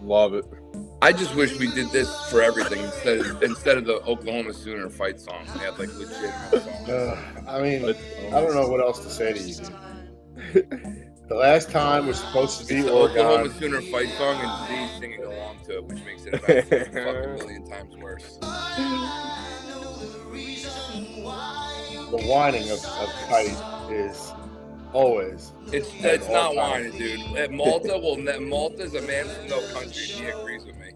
Love it. I just wish we did this for everything instead of the Oklahoma Sooner fight song. We had like legitimate songs. I mean, I don't know what else to say to you, dude. The last time was supposed to be It's the Oregon. Oklahoma Sooner fight song and Z singing along to it, which makes it about a fucking million times worse. The whining of Kite is always. It's not whining, dude. At Malta, Malta's a man from no country. He agrees with me.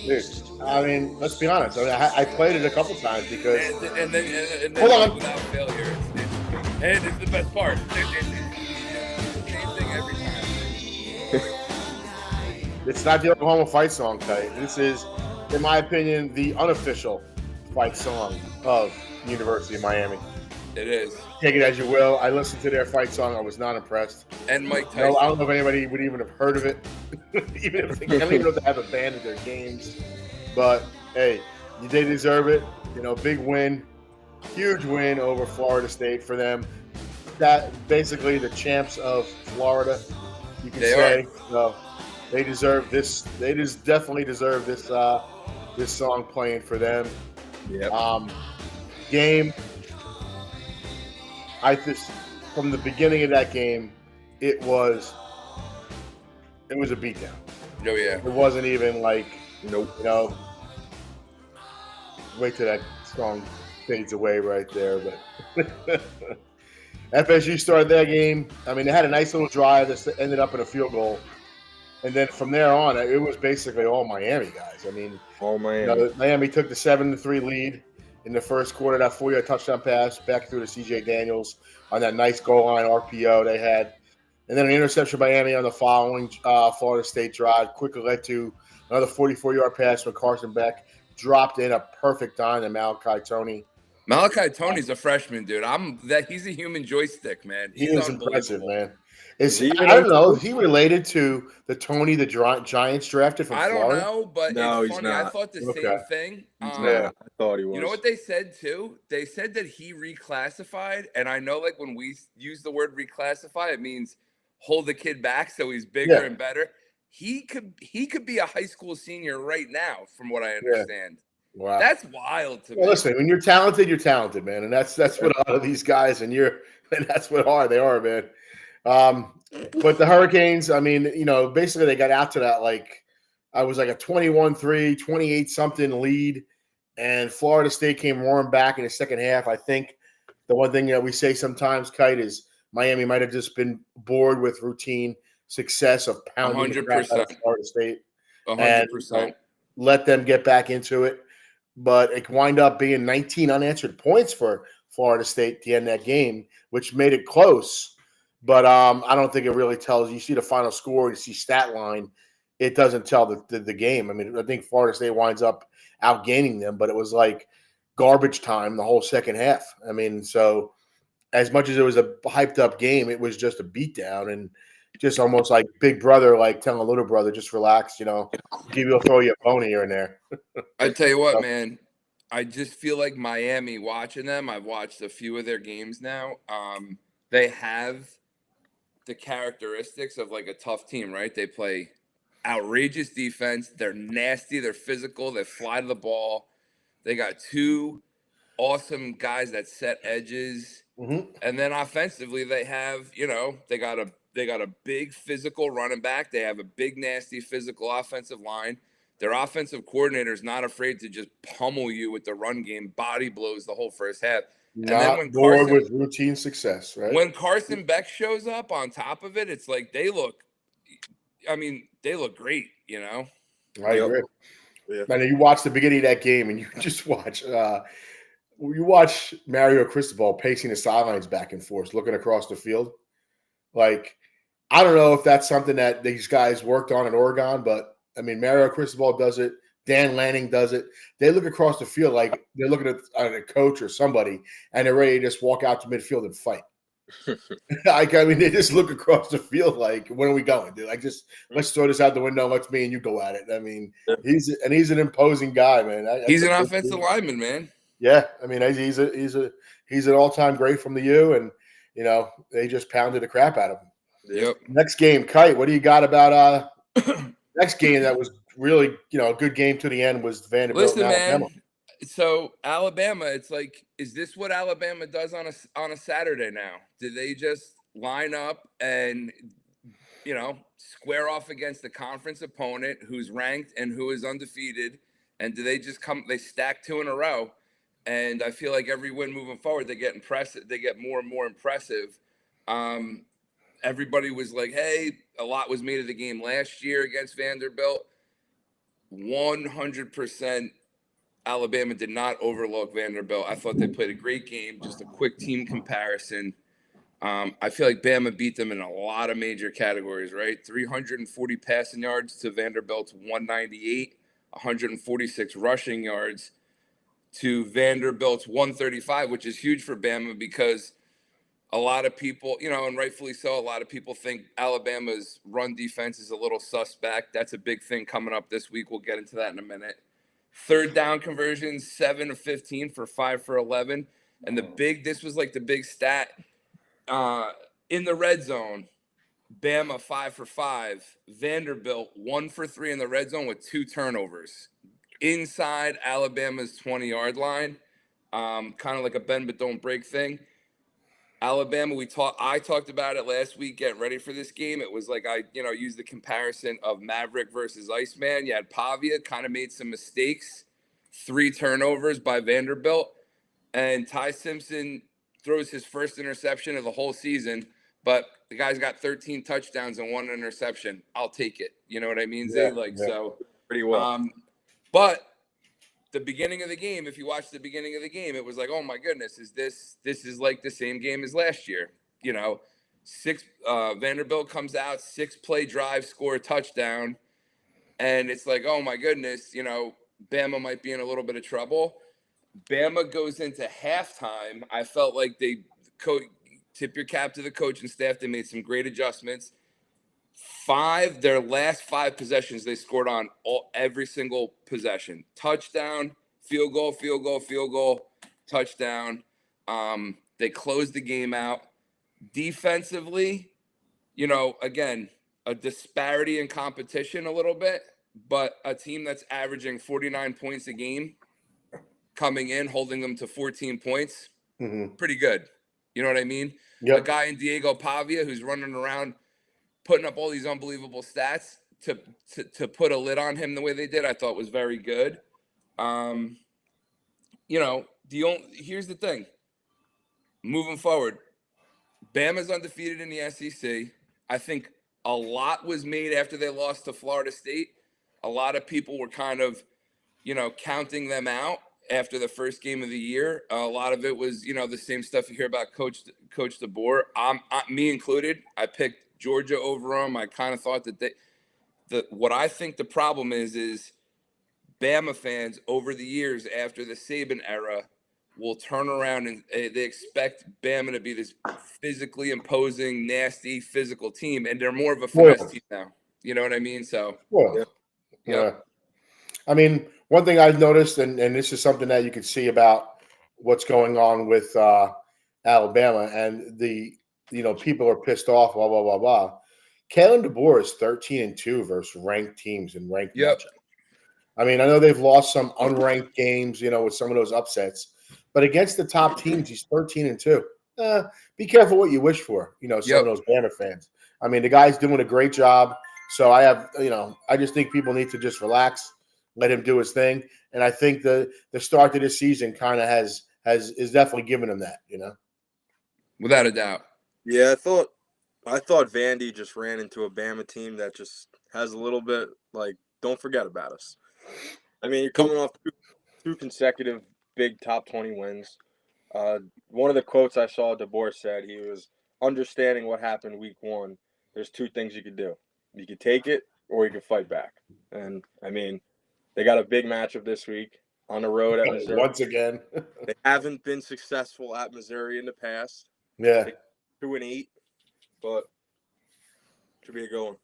Dude, I mean, let's be honest. I mean, I played it a couple times because. And then Hold on. Without failure, and it's the best part. Same thing every time. It's not the Oklahoma fight song, Kite. This is, in my opinion, the unofficial fight song of the University of Miami. It is. Take it as you will. I listened to their fight song. I was not impressed. And Mike Tyson. No, I don't know if anybody would even have heard of it. I don't even know if they have a band at their games. But, hey, they deserve it. You know, big win. Huge win over Florida State for them. That basically the champs of Florida, you can say. So they deserve this. They just definitely deserve this this song playing for them. Yep. Game. I just from the beginning of that game, it was a beatdown. Oh yeah. It wasn't even like Nope. you know. Wait till that song fades away right there, but FSU started that game. I mean, they had a nice little drive that ended up in a field goal, and then from there on, it was basically all Miami guys. I mean, Oh man. you know, Miami took the 7-3 lead in the first quarter. That 4-yard touchdown pass back through to C.J. Daniels on that nice goal line RPO they had, and then an interception by Miami on the following Florida State drive quickly led to another 44-yard pass when Carson Beck dropped in a perfect dime to Malachi Tony. Malachi Tony's a freshman, dude. He's a human joystick, man. He was impressive, man. I he don't know. Is he related to the Tony the Giants drafted from Florida? I don't know, but No, it's he's funny. not. I thought the Okay. same thing. Yeah, I thought he was. You know what they said too? They said that he reclassified, and I know, like when we use the word reclassify, it means hold the kid back so he's bigger and better. He could be a high school senior right now, from what I understand. Wow, that's wild to me. Listen, when you're talented, man, and that's what a lot of these guys and that's what they are, man. But the Hurricanes, I mean, you know, basically they got out to that I was like a 21-3, 28-something lead, and Florida State came roaring back in the second half. I think the one thing that we say sometimes, Kite, is Miami might have just been bored with routine success of pounding the crap out of Florida State. 100%. Let them get back into it. But it wind up being 19 unanswered points for Florida State at the end of that game, which made it close. But I don't think it really tells. You see the final score, you see stat line. It doesn't tell the game. I mean, I think Florida State winds up outgaining them, but it was like garbage time the whole second half. I mean, so as much as it was a hyped up game, it was just a beatdown and just almost like big brother, like telling a little brother, just relax, you know, he'll throw you a bone here and there. I tell you what, man, I just feel like Miami watching them. I've watched a few of their games now. They have the characteristics of like a tough team, right? They play outrageous defense. They're nasty. They're physical. They fly to the ball. They got two awesome guys that set edges. Mm-hmm. And then offensively, they have, you know, they got a big physical running back. They have a big, nasty physical offensive line. Their offensive coordinator is not afraid to just pummel you with the run game, body blows the whole first half. And not then bored with routine success, right? When Carson Beck shows up on top of it, it's like they look great, you know? I agree. Yeah. Man, you watch the beginning of that game and you just watch Mario Cristobal pacing the sidelines back and forth, looking across the field. Like, I don't know if that's something that these guys worked on in Oregon, but I mean, Mario Cristobal does it. Dan Lanning does it. They look across the field like they're looking at a coach or somebody, and they're ready to just walk out to midfield and fight. I mean, they just look across the field like, when are we going, dude? Like, just let's throw this out the window. Let's me and you go at it. I mean, he's an imposing guy, man. He's an offensive lineman, man. Yeah, I mean, he's an all-time great from the U, and you know they just pounded the crap out of him. Yep. Next game, Kite. What do you got about next game that was really, a good game to the end was Vanderbilt Listen, and Alabama. man. So Alabama, it's like, is this what Alabama does on a Saturday now? Do they just line up and square off against the conference opponent who's ranked and who is undefeated? And do they just they stack 2 in a row? And I feel like every win moving forward, they get impressive. They get more and more impressive. Everybody was like, hey, a lot was made of the game last year against Vanderbilt. 100% Alabama did not overlook Vanderbilt. I thought they played a great game. Just a quick team comparison. I feel like Bama beat them in a lot of major categories, right? 340 passing yards to Vanderbilt's 198, 146 rushing yards to Vanderbilt's 135, which is huge for Bama because a lot of people, and rightfully so, a lot of people think Alabama's run defense is a little suspect. That's a big thing coming up this week. We'll get into that in a minute. Third down conversions, 7 of 15 for 5 for 11. And this was like the big stat in the red zone. Bama 5 for 5. Vanderbilt 1 for 3 in the red zone with 2 turnovers inside Alabama's 20-yard line. Kind of like a bend but don't break thing. Alabama, I talked about it last week, getting ready for this game. It was like I used the comparison of Maverick versus Iceman. You had Pavia, kind of made some mistakes. 3 turnovers by Vanderbilt. And Ty Simpson throws his first interception of the whole season, but the guy's got 13 touchdowns and 1 interception. I'll take it. You know what I mean, Zay? So pretty well. But the beginning of the game, if you watch the beginning of the game, it was like, oh my goodness, this is like the same game as last year. Vanderbilt comes out, 6-play drive, score a touchdown, and it's like, oh my goodness, Bama might be in a little bit of trouble. Bama goes into halftime. I felt like tip your cap to the coaching staff. They made some great adjustments. Their last 5 possessions, they scored on every single possession. Touchdown, field goal, touchdown. They closed the game out. Defensively, again, a disparity in competition a little bit, but a team that's averaging 49 points a game coming in, holding them to 14 points, pretty good. You know what I mean? Yep. A guy in Diego Pavia who's running around putting up all these unbelievable stats to put a lid on him the way they did, I thought was very good. Here's the thing. Moving forward, Bama's undefeated in the SEC. I think a lot was made after they lost to Florida State. A lot of people were kind of, counting them out after the first game of the year. A lot of it was, the same stuff you hear about Coach DeBoer. Me included. I picked Georgia over them. I kind of thought that what I think the problem is Bama fans over the years after the Saban era will turn around and they expect Bama to be this physically imposing, nasty, physical team, and they're more of a finesse team now. You know what I mean? So, yeah. I mean, one thing I've noticed, and this is something that you can see about what's going on with Alabama, and people are pissed off, blah, blah, blah, blah. Kalen DeBoer is 13-2 versus ranked teams and ranked matchups. I mean, I know they've lost some unranked games, with some of those upsets, but against the top teams, he's 13-2. Be careful what you wish for, some of those Bama fans. I mean, the guy's doing a great job. So I just think people need to just relax, let him do his thing. And I think the start of this season kind of is definitely giving him that, Without a doubt. Yeah, I thought Vandy just ran into a Bama team that just has a little bit like, don't forget about us. I mean, you're coming off two consecutive big top 20 wins. One of the quotes I saw DeBoer said, he was understanding what happened week 1. There's 2 things you could do. You could take it or you could fight back. And, I mean, they got a big matchup this week on the road at Missouri. Once again. They haven't been successful at Missouri in the past. Yeah. 2-8, but should be a good one.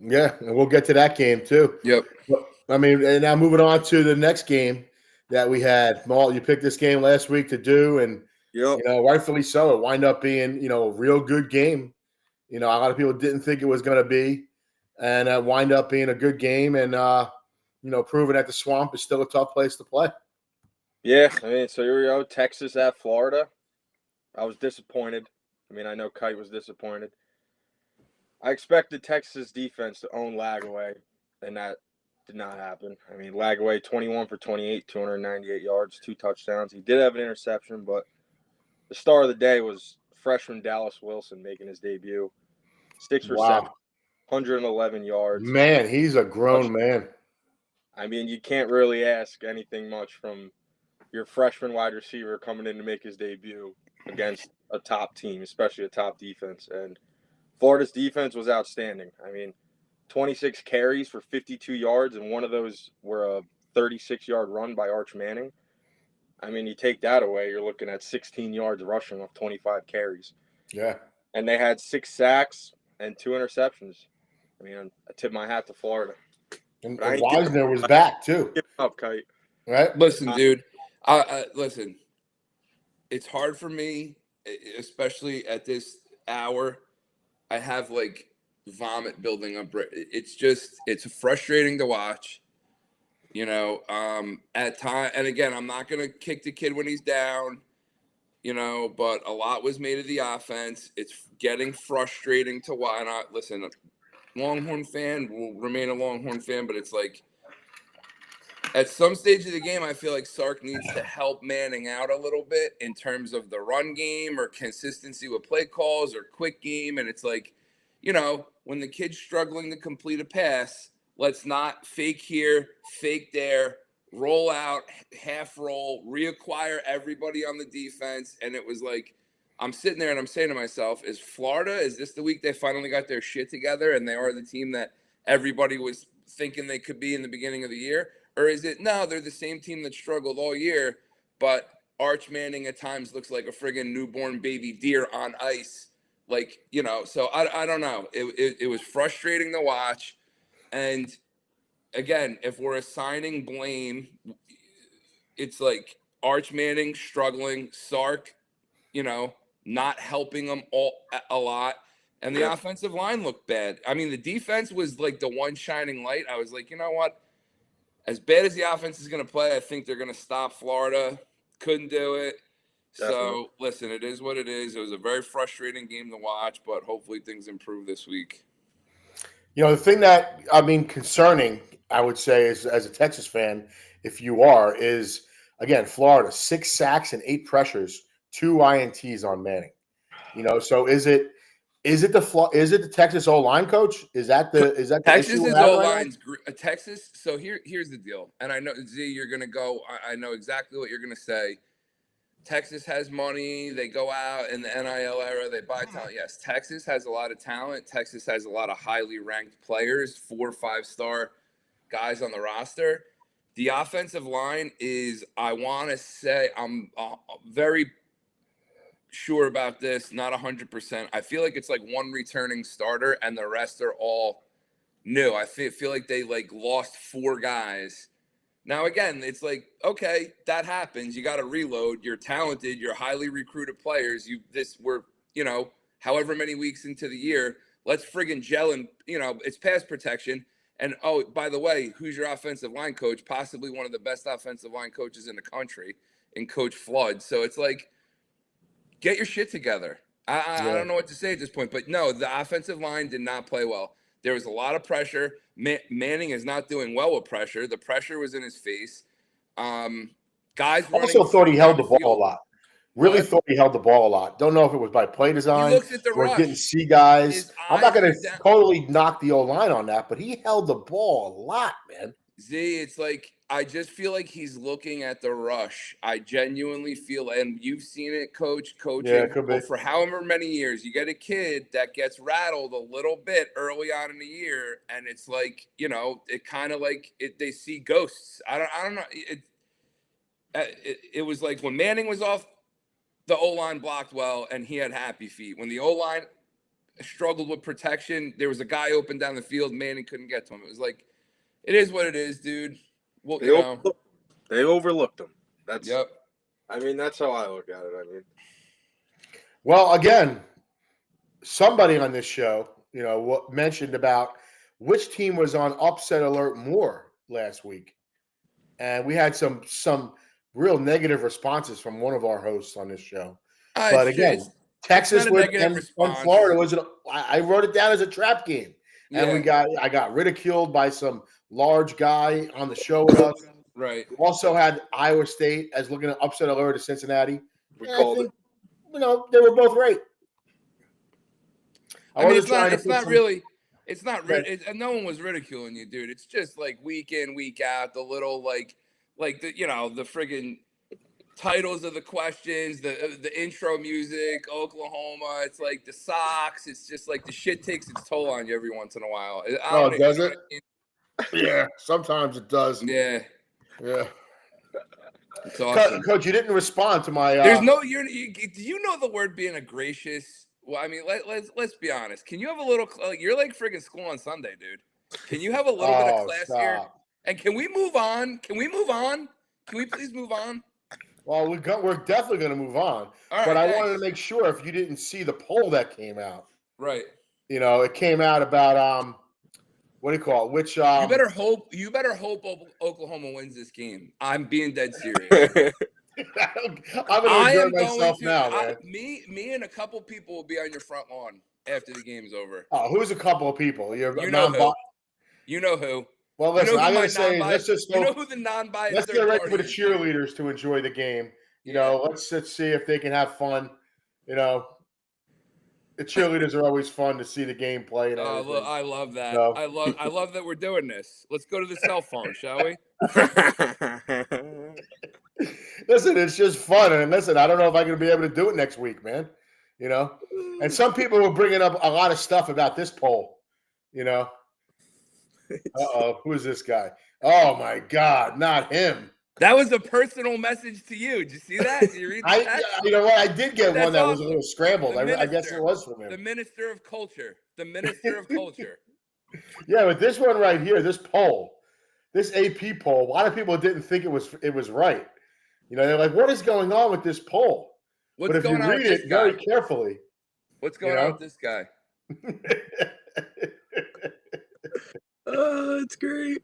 Yeah, and we'll get to that game too. Yep. I mean, and now moving on to the next game that we had. Mal, you picked this game last week to do, and rightfully so. It wound up being, a real good game. A lot of people didn't think it was going to be. and wind up being a good game and, proving that the Swamp is still a tough place to play. Yeah, I mean, so here we go, Texas at Florida. I was disappointed. I mean, I know Kite was disappointed. I expected Texas defense to own Lagaway, and that did not happen. I mean, Lagaway 21 for 28, 298 yards, 2 touchdowns. He did have an interception, but the star of the day was freshman Dallas Wilson making his debut. 6 receptions, 111 yards. Man, he's a grown man. I mean, you can't really ask anything much from your freshman wide receiver coming in to make his debut against a top team, especially a top defense. And Florida's defense was outstanding. I mean, 26 carries for 52 yards, and one of those were a 36-yard run by Arch Manning. I mean, you take that away, you're looking at 16 yards rushing off 25 carries. Yeah. And they had 6 sacks and 2 interceptions. I mean, I tip my hat to Florida. And Wisner was back, too. Give up, Kite. Right? Listen, dude. Listen, it's hard for me, especially at this hour. I have, vomit building up. It's frustrating to watch. At time, and again, I'm not gonna kick the kid when he's down, but a lot was made of the offense. It's getting frustrating to watch. Listen, Longhorn fan will remain a Longhorn fan, but it's like at some stage of the game, I feel like Sark needs to help Manning out a little bit in terms of the run game or consistency with play calls or quick game. And it's like, when the kid's struggling to complete a pass, let's not fake here, fake there, roll out, half roll, reacquire everybody on the defense. And it was like, I'm sitting there and I'm saying to myself, is this the week they finally got their shit together and they are the team that everybody was thinking they could be in the beginning of the year? Or is it, no, they're the same team that struggled all year, but Arch Manning at times looks like a friggin' newborn baby deer on ice. So I don't know. It was frustrating to watch. And again, if we're assigning blame, it's like Arch Manning struggling, Sark, not helping them a lot. And the offensive line looked bad. I mean, the defense was like the one shining light. I was like, you know what? As bad as the offense is going to play, I think they're going to stop Florida. Couldn't do it. Definitely. So, listen, it is what it is. It was a very frustrating game to watch, but hopefully things improve this week. The thing that, concerning, I would say, is as a Texas fan, if you are, is, again, Florida, 6 sacks and 8 pressures, 2 INTs on Manning. So is it the Texas O-line coach? Is that the Texas issue is O-line's Texas? So here's the deal. And I know, Z, you're going to go, I know exactly what you're going to say. Texas has money. They go out in the NIL era. They buy talent. Yes, Texas has a lot of talent. Texas has a lot of highly ranked players, 4 or 5-star guys on the roster. The offensive line is, I want to say, I'm very sure about this, not 100%. I feel like it's like one returning starter and the rest are all new. I feel like they lost 4 guys. Now, again, it's like, okay, that happens. You got to reload. You're talented. You're highly recruited players. We're however many weeks into the year, let's friggin' gel and, it's pass protection. And, oh, by the way, who's your offensive line coach? Possibly one of the best offensive line coaches in the country in Coach Flood. So it's like, get your shit together. I don't know what to say at this point. But, no, the offensive line did not play well. There was a lot of pressure. Manning is not doing well with pressure. The pressure was in his face. Guys also thought he held the ball a lot. Really thought he held the ball a lot. Don't know if it was by play design. He looks at the or rush. Didn't see guys. I'm not going to totally knock the O-line on that, but he held the ball a lot, man. Z, it's like I just feel like he's looking at the rush. I genuinely feel, and you've seen it, coaching for however many years. You get a kid that gets rattled a little bit early on in the year, and it's like, it kind of like they see ghosts. I don't know. It was like when Manning was off, the O-line blocked well, and he had happy feet. When the O-line struggled with protection, there was a guy open down the field. Manning couldn't get to him. It was like, it is what it is, dude. Well, they overlooked him. Yep. I mean, that's how I look at it. Well, again, somebody on this show, mentioned about which team was on upset alert more last week, and we had some real negative responses from one of our hosts on this show. But again, Texas and Florida was I wrote it down as a trap game, and I got ridiculed by some large guy on the show with us. Right. We also had Iowa State as looking at upset alert to Cincinnati. We called it. You know, they were both right. I mean, it's not no one was ridiculing you, dude. It's just like week in, week out, the little like the the friggin' titles of the questions, the intro music, Oklahoma. It's like the socks. It's just like the shit takes its toll on you every once in a while. Does it? Yeah, sometimes it does. Yeah. It's awesome. Coach, you didn't respond to my. There's no. Do you know the word being a gracious? Well, I mean, let's be honest. Can you have a little? You're like friggin' school on Sunday, dude. Can you have a little bit of class here? And can we move on? Can we please move on? Well, we're definitely going to move on. But I wanted to make sure if you didn't see the poll that came out. Right. It came out about what do you call it? Which you better hope Oklahoma wins this game. I'm being dead serious. I'm going to enjoy myself now, man. Me and a couple people will be on your front lawn after the game's over. Oh, who's a couple of people? You know who. Well, listen, I gotta say, let's just who the non-biased. Let's get ready for the cheerleaders to enjoy the game. Let's see if they can have fun. The cheerleaders are always fun to see the game play. I love that. I love that we're doing this. Let's go to the cell phone, shall we? Listen, it's just fun, and listen, I don't know if I'm going to be able to do it next week, man. And some people were bringing up a lot of stuff about this poll. Who is this guy? Oh my God, not him. That was a personal message to you. Did you see that? Did you read that? You know what? I did get one that was a little scrambled. I guess it was from him. The Minister of Culture. The Minister of Culture. Yeah, but this one right here, this poll, this AP poll, a lot of people didn't think it was right. They're like, what is going on with this poll? But if you read it very carefully. What's going on with this guy? Oh, it's great.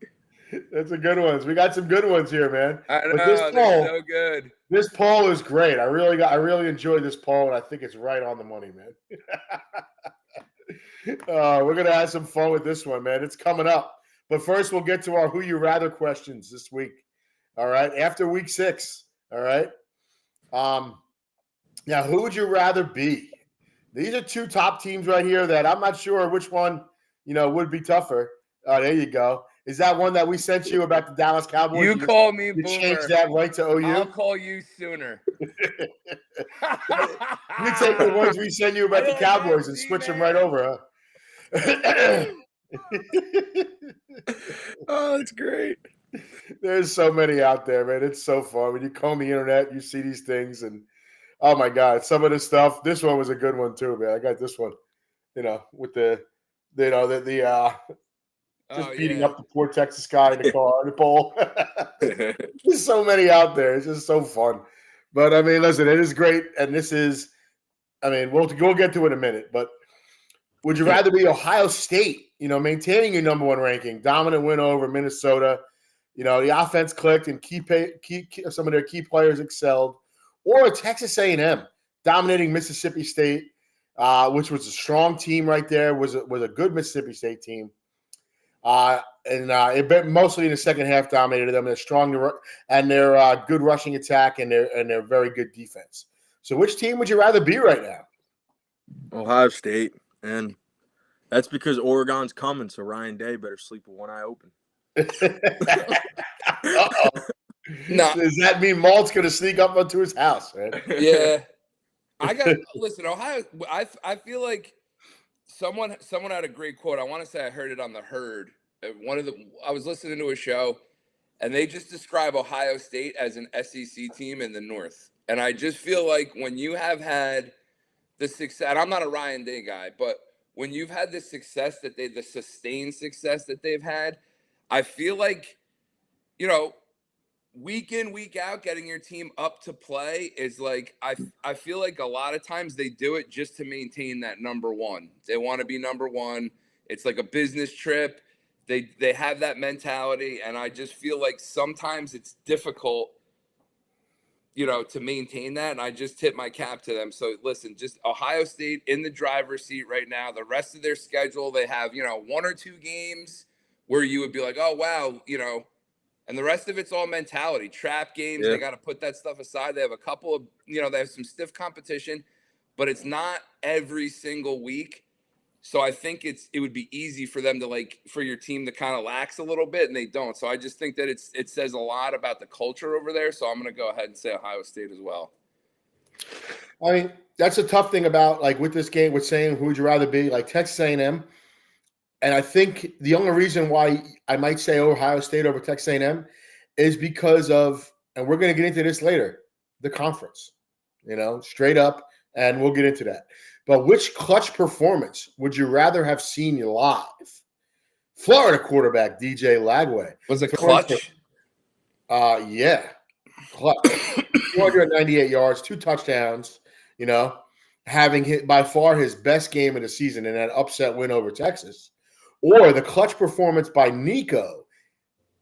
That's a good one. We got some good ones here, man. I know, they're so good. This poll is great. I really enjoyed this poll, and I think it's right on the money, man. We're gonna have some fun with this one, man. It's coming up. But first, we'll get to our Who You Rather questions this week. All right, after week 6. All right. Now, who would you rather be? These are two top teams right here that I'm not sure which one would be tougher. There you go. Is that one that we sent you about the Dallas Cowboys? You call me boomer. Change that right to OU? I'll call you sooner. You take the ones we sent you about the Cowboys and switch them right over, huh? Oh, that's great. There's so many out there, man. It's so fun. When you comb the internet, you see these things, and oh my God, some of this stuff. This one was a good one too, man. I got this one, with just beating up the poor Texas guy in the car in the bowl. There's so many out there. It's just so fun. But I mean, listen, it is great, and this is. I mean, we'll get to it in a minute. But would you rather be Ohio State, maintaining your number 1 ranking, dominant win over Minnesota? The offense clicked and some of their key players excelled, or Texas A&M dominating Mississippi State, which was a strong team right there. Was a good Mississippi State team. It mostly in the second half dominated them. They're strong and they're good rushing attack and they're very good defense. So, which team would you rather be right now? Ohio State, and that's because Oregon's coming. So Ryan Day better sleep with one eye open. No. Does that mean Malt's going to sneak up onto his house, man? Yeah, listen, Ohio. I feel like. Someone had a great quote. I want to say I heard it on the Herd. I was listening to a show, and they just describe Ohio State as an SEC team in the North. And I just feel like when you have had the success, and I'm not a Ryan Day guy, but when you've had the success the sustained success that they've had, I feel like, week in, week out, getting your team up to play is like, I feel like a lot of times they do it just to maintain that number 1. They want to be number 1. It's like a business trip. They have that mentality, and I just feel like sometimes it's difficult, to maintain that. And I just tip my cap to them. So listen, just Ohio State in the driver's seat right now. The rest of their schedule, they have, 1 or 2 games where you would be like, oh, wow, and the rest of it's all mentality. Trap games, They got to put that stuff aside. They have a couple of, they have some stiff competition, but it's not every single week. So I think it would be easy for them to for your team to kind of lax a little bit, and they don't. So I just think that it says a lot about the culture over there. So I'm going to go ahead and say Ohio State as well. I mean, that's a tough thing about with this game, with saying who would you rather be, like Texas A&M. And I think the only reason why I might say Ohio State over Texas A&M is because of, and we're going to get into this later, the conference, straight up, and we'll get into that. But which clutch performance would you rather have seen live? Florida quarterback DJ Lagway. Was it clutch? Yeah. Clutch. 298 yards, 2 touchdowns, having hit by far his best game of the season in that upset win over Texas. Or the clutch performance by Nico.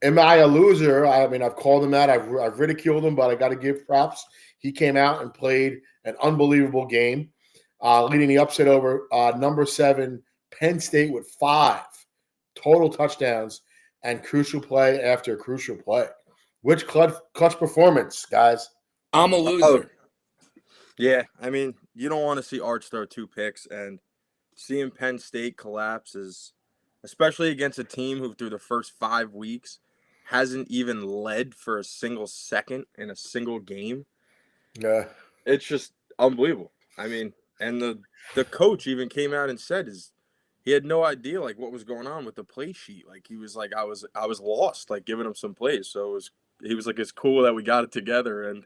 Am I a loser? I mean, I've called him out. I've ridiculed him, but I got to give props. He came out and played an unbelievable game, leading the upset over number 7 Penn State with 5 total touchdowns and crucial play after crucial play. Which clutch performance, guys? I'm a loser. Yeah, I mean, you don't want to see Arch throw 2 picks, and seeing Penn State collapse is, especially against a team who through the first 5 weeks hasn't even led for a single second in a single game. Yeah. It's just unbelievable. I mean, and the coach even came out and said he had no idea what was going on with the play sheet. He was like, I was lost, giving him some plays. So he was like, it's cool that we got it together and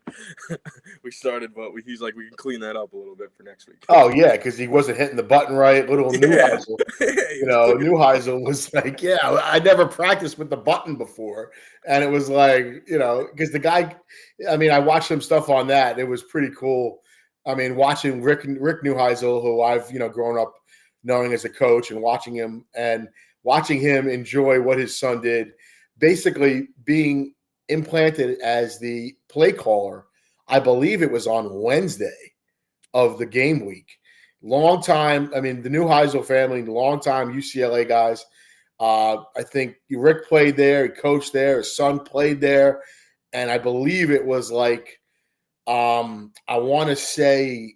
we started, but he's like, we can clean that up a little bit for next week. Oh yeah, because he wasn't hitting the button right. Little Neuheisel, Neuheisel was like, yeah, I never practiced with the button before, and it was like, because the guy, I mean, I watched some stuff on that. It was pretty cool. I mean, watching Rick Neuheisel, who I've grown up knowing as a coach, and watching him enjoy what his son did, basically being implanted as the play caller. I believe it was on Wednesday of the game week. Long time. I mean, the Neuheisel family, long time UCLA guys. I think Rick played there. He coached there. His son played there. And I believe it was I want to say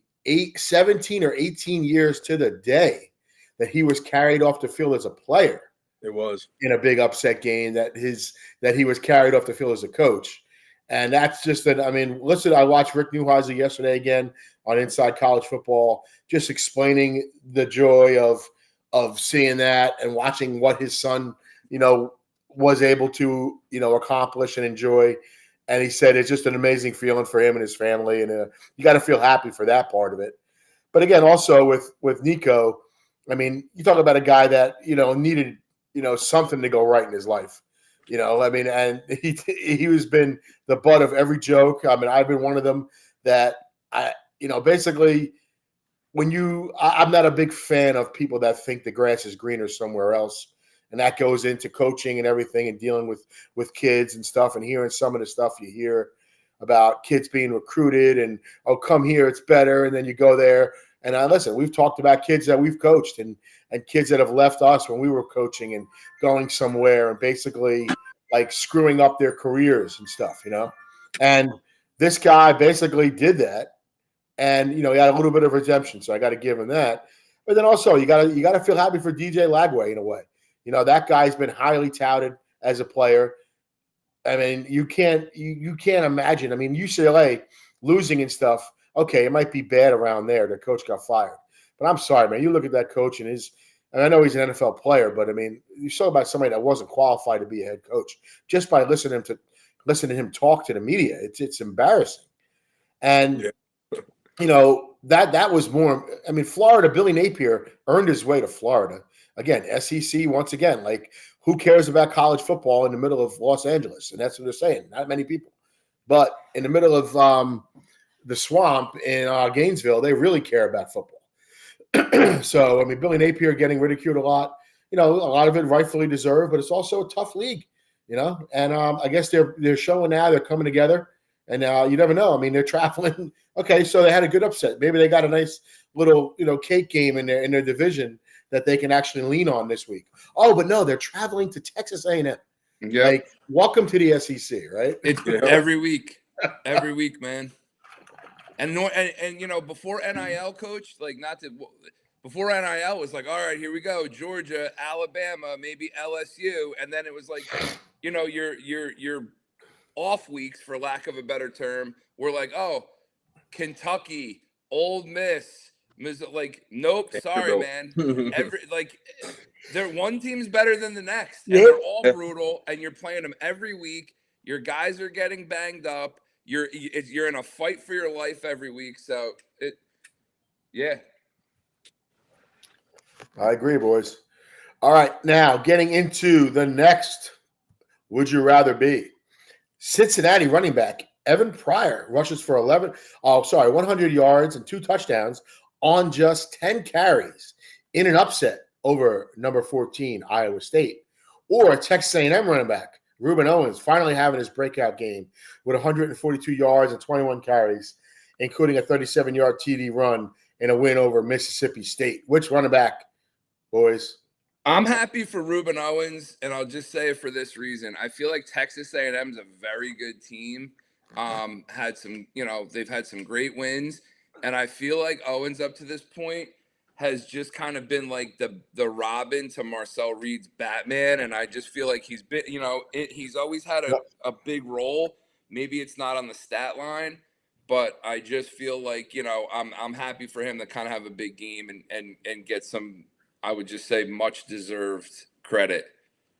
17 or 18 years to the day that he was carried off the field as a player. It was in a big upset game that he was carried off the field as a coach. And that's just that. I mean, listen, I watched Rick Neuheisel yesterday again on Inside College Football, just explaining the joy of seeing that and watching what his son, was able to, accomplish and enjoy. And he said it's just an amazing feeling for him and his family. And you got to feel happy for that part of it. But again, also with Nico, I mean, you talk about a guy that, needed, something to go right in his life. I mean, and he has been the butt of every joke. I mean, I've been one of them that basically I'm not a big fan of people that think the grass is greener somewhere else. And that goes into coaching and everything and dealing with kids and stuff, and hearing some of the stuff you hear about kids being recruited and, oh, come here, it's better. And then you go there. And listen, we've talked about kids that we've coached and kids that have left us when we were coaching and going somewhere and basically screwing up their careers and stuff, And this guy basically did that, and he had a little bit of redemption, so I got to give him that. But then also you got to feel happy for DJ Lagway in a way. That guy's been highly touted as a player. I mean, you can't imagine. I mean, UCLA losing and stuff. Okay, it might be bad around there. The coach got fired. But I'm sorry, man. You look at that coach and I know he's an NFL player, but I mean, you saw about somebody that wasn't qualified to be a head coach just by listening to him talk to the media. It's embarrassing. And that was more. I mean, Florida, Billy Napier earned his way to Florida. Again, SEC once again. Who cares about college football in the middle of Los Angeles? And that's what they're saying. Not many people. But in the middle of the swamp in Gainesville, they really care about football. So, I mean, Billy Napier getting ridiculed a lot. a lot of it rightfully deserved, but it's also a tough league, And I guess they're showing now they're coming together, and you never know. I mean, they're traveling. Okay, so they had a good upset. Maybe they got a nice little cake game in their division that they can actually lean on this week. Oh, but no, they're traveling to Texas A&M. Yeah. Like, welcome to the SEC, right? It's every week, man. And before NIL, coach, before NIL was like, all right, here we go, Georgia, Alabama, maybe LSU, and then it was like, your off weeks, for lack of a better term, were like, oh, Kentucky, Ole Miss, like, nope, sorry, man. They're one team's better than the next, and they're all brutal, and you're playing them every week. Your guys are getting banged up. You're in a fight for your life every week. So I agree, boys. All right, now getting into the next would you rather be. Cincinnati running back Evan Pryor rushes for 100 yards and 2 touchdowns on just 10 carries in an upset over number 14 Iowa State. Or Texas A&M running back Reuben Owens finally having his breakout game with 142 yards and 21 carries, including a 37-yard TD run in a win over Mississippi State. Which running back, boys? I'm happy for Reuben Owens, and I'll just say it for this reason. I feel like Texas A&M is a very good team. They've had some great wins, and I feel like Owens up to this point has just kind of been like the Robin to Marcel Reed's Batman, and I just feel like he's been, he's always had a big role. Maybe it's not on the stat line, but I just feel like I'm happy for him to kind of have a big game and get some, I would just say, much deserved credit.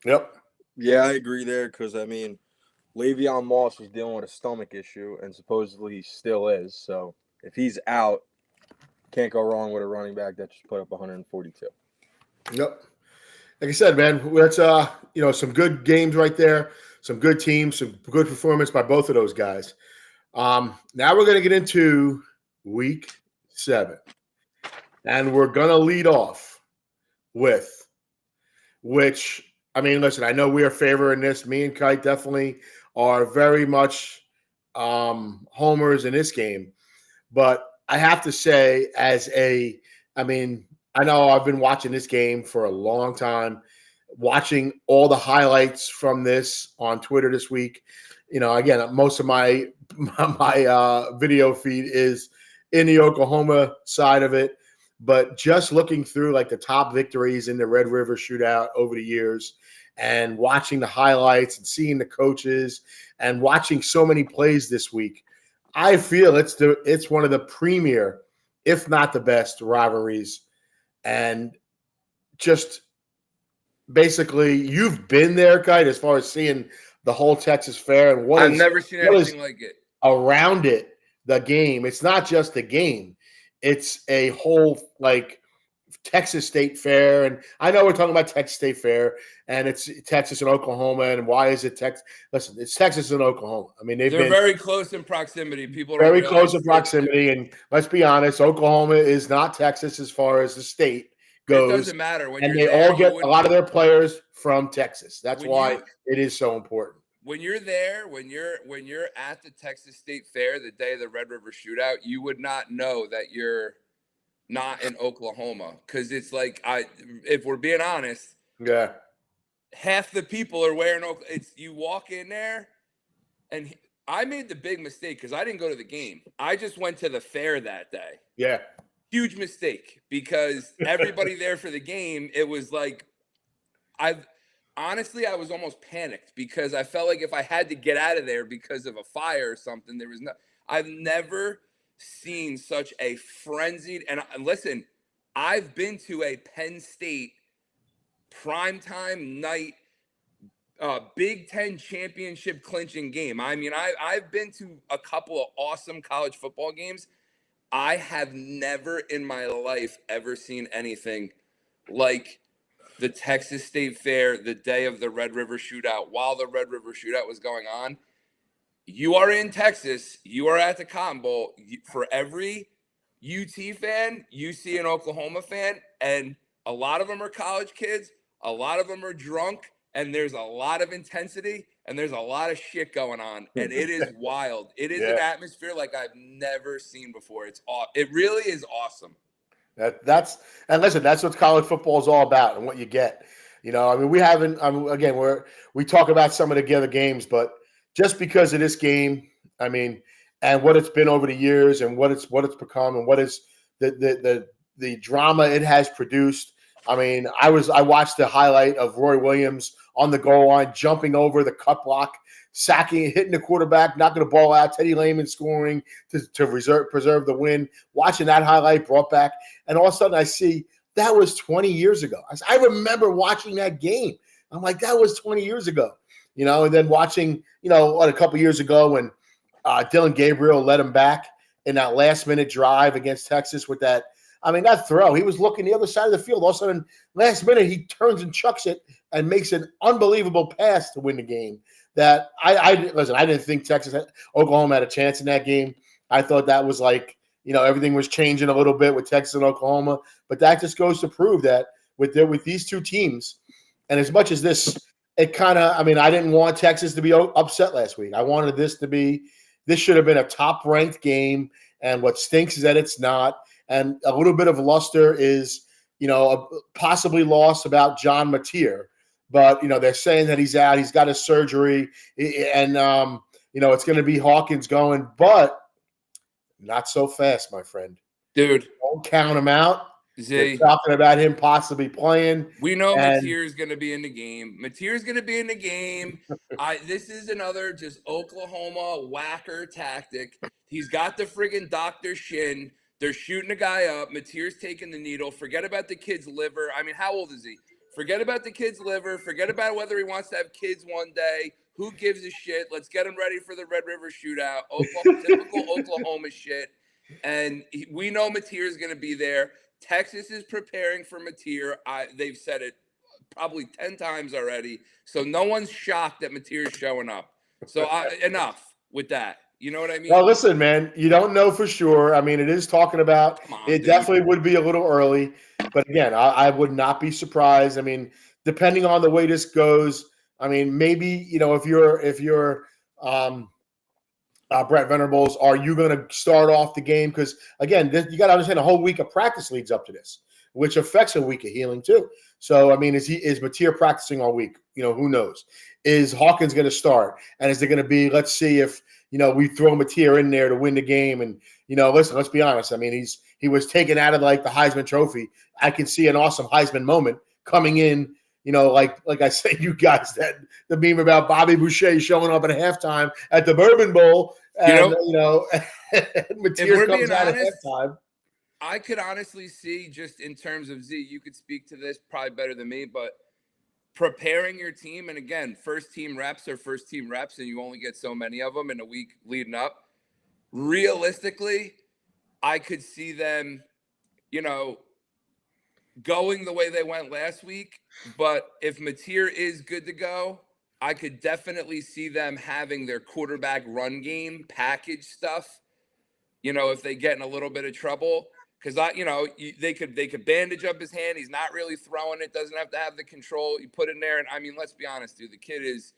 Yep. Yeah, I agree there because Le'Veon Moss was dealing with a stomach issue, and supposedly he still is. So if he's out, can't go wrong with a running back that just put up 142. Yep. Like I said, man, that's some good games right there, some good teams, some good performance by both of those guys. Now we're going to get into Week 7, and we're going to lead off with listen, I know we are favoring this. Me and Kite definitely are very much homers in this game, but I have to say, I know I've been watching this game for a long time, watching all the highlights from this on Twitter this week. Again, most of my video feed is in the Oklahoma side of it, but just looking through like the top victories in the Red River Shootout over the years and watching the highlights and seeing the coaches and watching so many plays this week, I feel it's one of the premier, if not the best, rivalries. And just basically, you've been there, Kite, as far as seeing the whole Texas Fair and I've never seen anything like it around it. The game. It's not just the game. It's a whole Texas State Fair, and I know we're talking about Texas State Fair, and it's Texas and Oklahoma, and why is it Texas? Listen, it's Texas and Oklahoma. I mean, they're very close in proximity. People are very close in proximity, and let's be honest, Oklahoma is not Texas as far as the state goes. It doesn't matter when and they all get a lot of their players from Texas. That's why it is so important. When you're there, when you're at the Texas State Fair the day of the Red River Shootout, you would not know that you're not in Oklahoma, because it's like, if we're being honest, half the people are wearing you walk in there, and I made the big mistake because I didn't go to the game. I just went to the fair that day. Yeah. Huge mistake, because everybody there for the game, it was like, honestly, I was almost panicked because I felt like if I had to get out of there because of a fire or something, I've never seen such a frenzied, and listen, I've been to a Penn State primetime night Big Ten championship clinching game. I mean, I've been to a couple of awesome college football games. I have never in my life ever seen anything like the Texas State Fair the day of the Red River Shootout. While the Red River Shootout was going on, you are in Texas, you are at the Cotton Bowl. For every UT fan, you see an Oklahoma fan, and a lot of them are college kids. A lot of them are drunk, and there's a lot of intensity, and there's a lot of shit going on, and it is wild. It is an atmosphere like I've never seen before. It really is awesome. That's what college football is all about and what you get. I mean, we haven't. Again, we talk about some of the other games, but just because of this game, I mean, and what it's been over the years, and what it's become, and what is the drama it has produced. I mean, I watched the highlight of Roy Williams on the goal line, jumping over the cut block, sacking, hitting the quarterback, knocking the ball out. Teddy Lehman scoring to preserve the win. Watching that highlight brought back, and all of a sudden I see that was 20 years ago. I remember watching that game. I'm like, that was 20 years ago, And then watching, a couple years ago when Dylan Gabriel led him back in that last-minute drive against Texas with that. I mean, that throw, he was looking the other side of the field. All of a sudden, last minute, he turns and chucks it and makes an unbelievable pass to win the game. That I didn't think Oklahoma had a chance in that game. I thought that was like, everything was changing a little bit with Texas and Oklahoma. But that just goes to prove that with these two teams, and as much as this, it kind of, I mean, I didn't want Texas to be upset last week. I wanted this should have been a top-ranked game, and what stinks is that it's not. And a little bit of luster is, possibly lost about John Mateer. But, they're saying that he's out. He's got his surgery. And, it's going to be Hawkins going. But not so fast, my friend. Dude. Don't count him out. They're talking about him possibly playing. We know Mateer is going to be in the game. Mateer's going to be in the game. This is another just Oklahoma whacker tactic. He's got the friggin' Dr. Shin. They're shooting a guy up. Mateer's taking the needle. Forget about the kid's liver. I mean, how old is he? Forget about the kid's liver. Forget about whether he wants to have kids one day. Who gives a shit? Let's get him ready for the Red River Shootout. Typical Oklahoma shit. And we know Mateer's going to be there. Texas is preparing for Mateer. They've said it probably 10 times already. So no one's shocked that Mateer's showing up. So enough with that. You know what I mean? Well, listen, man, you don't know for sure. I mean, it is talking about it. Definitely would be a little early. But again, I would not be surprised. I mean, depending on the way this goes, I mean, maybe, if you're Brett Venables, are you going to start off the game? Because, again, you got to understand a whole week of practice leads up to this, which affects a week of healing too. So, I mean, is Mateer practicing all week? Who knows? Is Hawkins going to start? And is it going to be, let's see if, we throw Mateer in there to win the game. And, listen, let's be honest. I mean, he was taken out of like the Heisman Trophy. I can see an awesome Heisman moment coming in, like I said, you guys, that the meme about Bobby Boucher showing up at halftime at the Bourbon Bowl. And, Mateer comes out at halftime. I could honestly see, just in terms of Z, you could speak to this probably better than me, but preparing your team, and again, first team reps, and you only get so many of them in a week leading up. Realistically, I could see them, going the way they went last week. But if Mateer is good to go, I could definitely see them having their quarterback run game package stuff. If they get in a little bit of trouble. Because they could bandage up his hand. He's not really throwing it. Doesn't have to have the control. You put in there, and I mean, let's be honest, dude. The kid is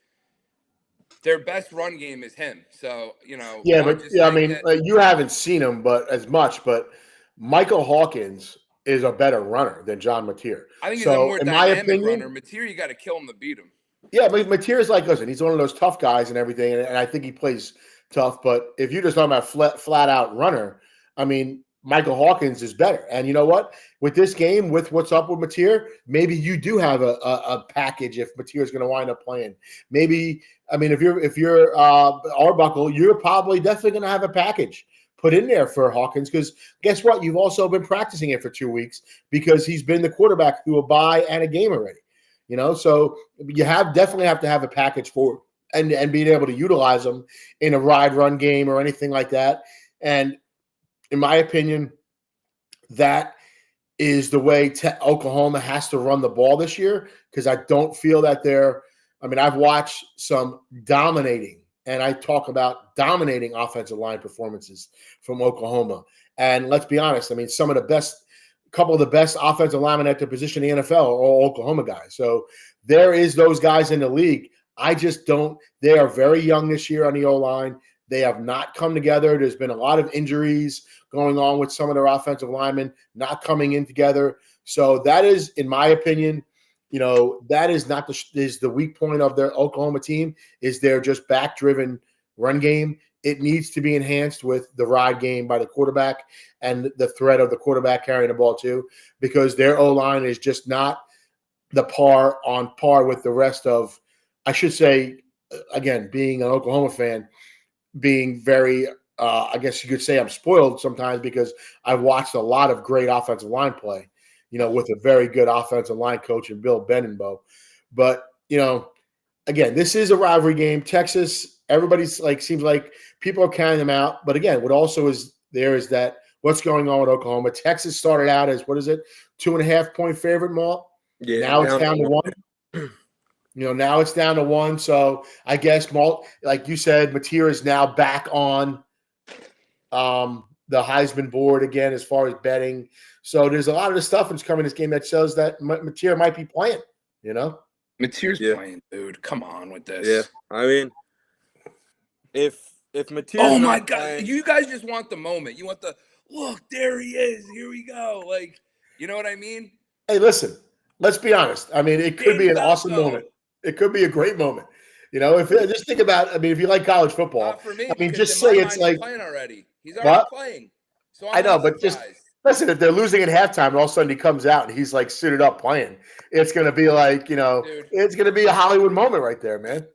their best run game is him. So Yeah, but I mean, you haven't seen him, but as much. But Michael Hawkins is a better runner than John Mateer. I think he's a more dynamic runner. Mateer, you got to kill him to beat him. Yeah, but Mateer is like, listen, he's one of those tough guys and everything, and I think he plays tough. But if you're just talking about flat out runner, I mean, Michael Hawkins is better. And you know what? With this game, with what's up with Mateer, maybe you do have a package if Mateer is going to wind up playing. Maybe, I mean, if you're Arbuckle, you're probably definitely going to have a package put in there for Hawkins, because guess what? You've also been practicing it for 2 weeks because he's been the quarterback through a bye and a game already. So you definitely have to have a package for and being able to utilize them in a run game or anything like that. And in my opinion, that is the way Oklahoma has to run the ball this year, because I don't feel that I've watched some dominating, and I talk about dominating offensive line performances from Oklahoma. And let's be honest, I mean, some of the best couple of the best offensive linemen at their position in the NFL are all Oklahoma guys. So there is those guys in the league. I just don't – they are very young this year on the O-line. They have not come together. There's been a lot of injuries going on with some of their offensive linemen not coming in together. So that is, in my opinion, that is not the weak point of their Oklahoma team is their just back-driven run game. It needs to be enhanced with the ride game by the quarterback and the threat of the quarterback carrying the ball too, because their O-line is just not on par with the rest of, I should say, again, being an Oklahoma fan, being very, I guess you could say I'm spoiled sometimes because I've watched a lot of great offensive line play, with a very good offensive line coach in Bill Benenbow. But, again, this is a rivalry game. Texas, everybody's seems like people are counting them out. But again, what also is there is that what's going on with Oklahoma. Texas started out as, 2.5-point favorite, Malt? Yeah. Now it's down to 1. Now it's down to 1. So I guess, like you said, Mateer is now back on the Heisman board again as far as betting. So there's a lot of the stuff that's coming in this game that shows that Mateer might be playing, Mateer's playing, dude. Come on with this. Yeah. I mean, if Mateer's oh, my not God. playing, You guys just want the moment. You want the, look, there he is. Here we go. You know what I mean? Hey, listen, let's be honest. I mean, it could be an awesome moment. It could be a great moment. Just think about, if you like college football, Not for me, just say it's he's playing already. He's already playing. So I know, but just listen, if they're losing at halftime and all of a sudden he comes out and he's suited up playing, it's going to be dude, it's going to be a Hollywood moment right there, man.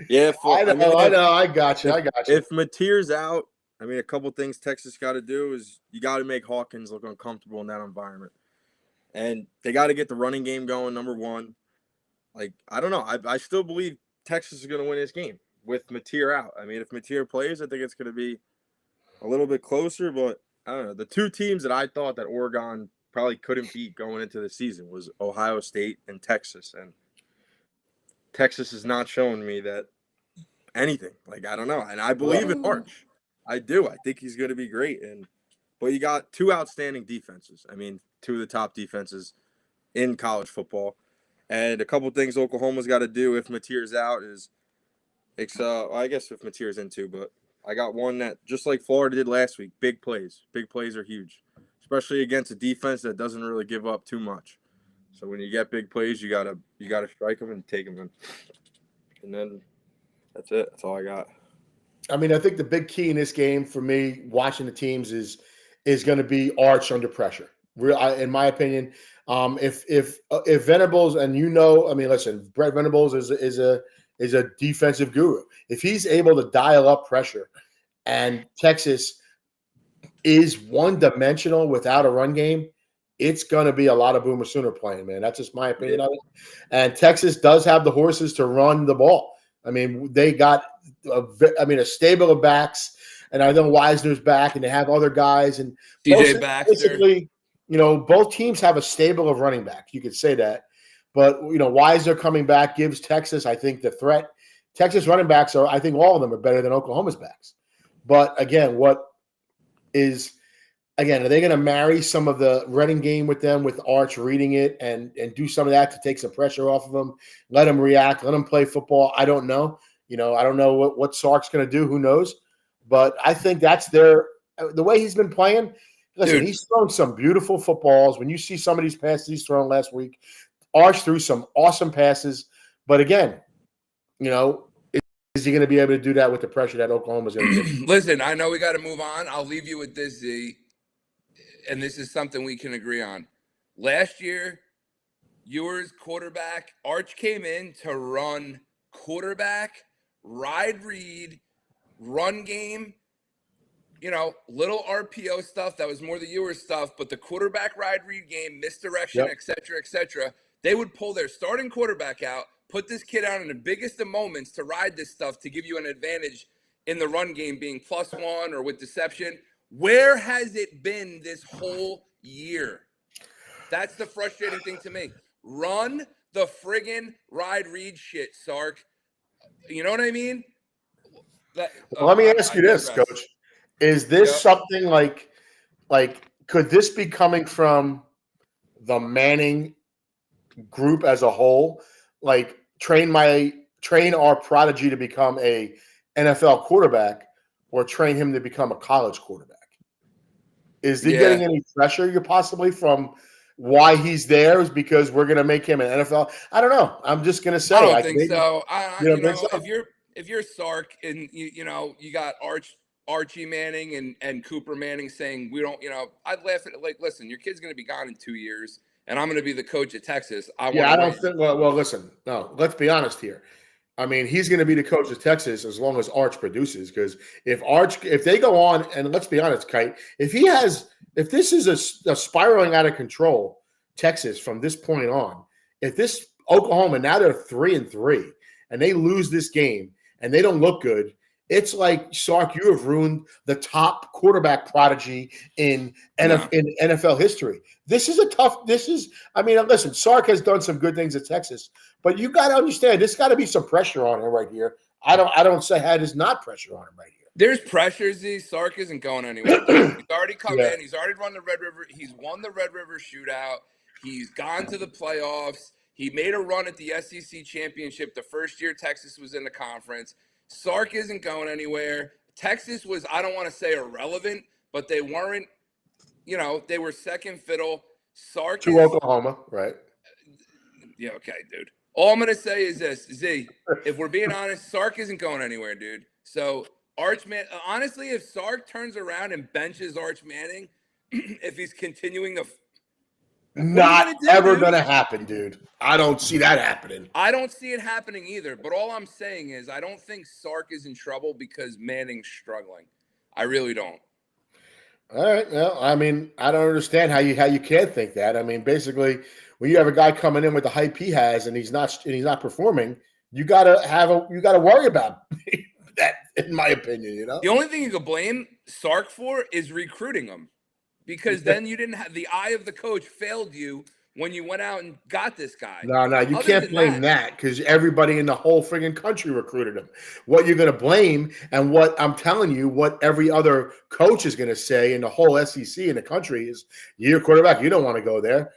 Yeah, I know. I got you. If Mateer's out, a couple things Texas got to do is you got to make Hawkins look uncomfortable in that environment. And they got to get the running game going, number one. I don't know. I still believe Texas is going to win this game with Mateer out. If Mateer plays, I think it's going to be a little bit closer. But, I don't know. The two teams that I thought that Oregon probably couldn't beat going into the season was Ohio State and Texas. And Texas is not showing me that anything. I don't know. And I believe in Arch. I do. I think he's going to be great. But you got two outstanding defenses. Two of the top defenses in college football. And a couple things Oklahoma's got to do if Mateer's out is, I guess if Mateer's in too, but I got one that, just like Florida did last week, big plays. Big plays are huge, especially against a defense that doesn't really give up too much. So when you get big plays, you gotta strike them and take them in. And then that's it. That's all I got. I think the big key in this game for me, watching the teams, is going to be Arch under pressure. In my opinion, if Venables and listen, Brett Venables is a defensive guru. If he's able to dial up pressure, and Texas is one-dimensional without a run game, it's going to be a lot of Boomer Sooner playing, man. That's just my opinion of it. And Texas does have the horses to run the ball. They got a stable of backs, and I know Wisner's back, and they have other guys. And DJ Baxter. Basically, both teams have a stable of running backs. You could say that. But, Wisner coming back gives Texas, I think, the threat. Texas running backs I think all of them are better than Oklahoma's backs. But, again, are they going to marry some of the running game with them, with Arch reading it and do some of that to take some pressure off of them, let them react, let them play football? I don't know. I don't know what Sark's going to do. Who knows? But I think that's the way he's been playing. Listen, he's thrown some beautiful footballs. When you see some of these passes he's thrown last week, Arch threw some awesome passes. But again, is he going to be able to do that with the pressure that Oklahoma's going to get? Listen, I know we got to move on. I'll leave you with this, Z. And this is something we can agree on. Last year, Ewers quarterback, Arch came in to run quarterback, ride read, run game, little RPO stuff. That was more the Ewers stuff, but the quarterback ride read game, misdirection, et cetera, et cetera. They would pull their starting quarterback out, put this kid out in the biggest of moments to ride this stuff to give you an advantage in the run game, being +1 or with deception. Where has it been this whole year? That's the frustrating thing to me. Run the friggin' ride read shit, Sark. You know what I mean? Let me ask you this, Coach. Is this something like like, could this be coming from the Manning group as a whole? Like, train our prodigy to become a NFL quarterback, or train him to become a college quarterback? Is he getting any pressure you're possibly from why he's there is because we're going to make him an NFL? I don't know. I'm just going to say. I don't think so. If you're Sark and you got Archie Manning and Cooper Manning saying we don't, I'd laugh at it. Like, listen, your kid's going to be gone in 2 years, and I'm going to be the coach at Texas. I don't think. Well, listen. No, let's be honest here. I mean, he's going to be the coach of Texas as long as Arch produces. Because if they go on, and let's be honest, Kite, if this is a spiraling out of control, Texas from this point on, if this Oklahoma, now they're 3-3, and they lose this game and they don't look good, it's like, Sark, you have ruined the top quarterback prodigy in NFL history. Listen, Sark has done some good things at Texas, but you got to understand, there's got to be some pressure on him right here. I don't say there's not pressure on him right here. There's pressure, Z. Sark isn't going anywhere. He's already come in. He's already run the Red River. He's won the Red River Shootout. He's gone to the playoffs. He made a run at the SEC championship the first year Texas was in the conference. Sark isn't going anywhere. Texas was, I don't want to say irrelevant, but they weren't, they were second fiddle. Sark to Oklahoma, right? Yeah, okay, dude. All I'm going to say is this, Z, if we're being honest, Sark isn't going anywhere, dude. So, honestly, if Sark turns around and benches Arch Manning, if he's continuing to not ever going to happen, dude. I don't see that happening. I don't see it happening either. But all I'm saying is I don't think Sark is in trouble because Manning's struggling. I really don't. All right. Well, I mean, I don't understand how you can't think that. I mean, basically, when you have a guy coming in with the hype he has and he's not performing, you gotta worry about that, in my opinion. The only thing you could blame Sark for is recruiting him. Because then you didn't have the eye of the coach failed you when you went out and got this guy. No, you can't blame that because everybody in the whole friggin' country recruited him. What you're going to blame, and what I'm telling you, what every other coach is going to say in the whole SEC in the country is, you're a quarterback, you don't want to go there.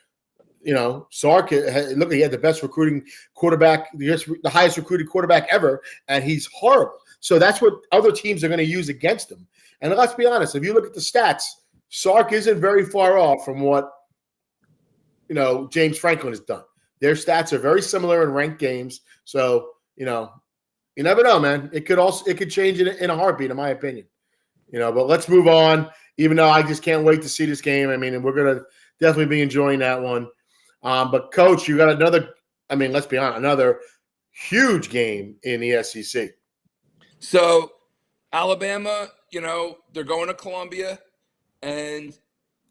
Sark, look, he had the best recruiting quarterback, the highest recruited quarterback ever, and he's horrible. So that's what other teams are going to use against him. And let's be honest, if you look at the stats, Sark isn't very far off from what, James Franklin has done. Their stats are very similar in ranked games. So, you never know, man. It could change in a heartbeat, in my opinion. But let's move on, even though I just can't wait to see this game. I mean, and we're going to definitely be enjoying that one. But, Coach, you got let's be honest, another huge game in the SEC. So, Alabama, they're going to Columbia. And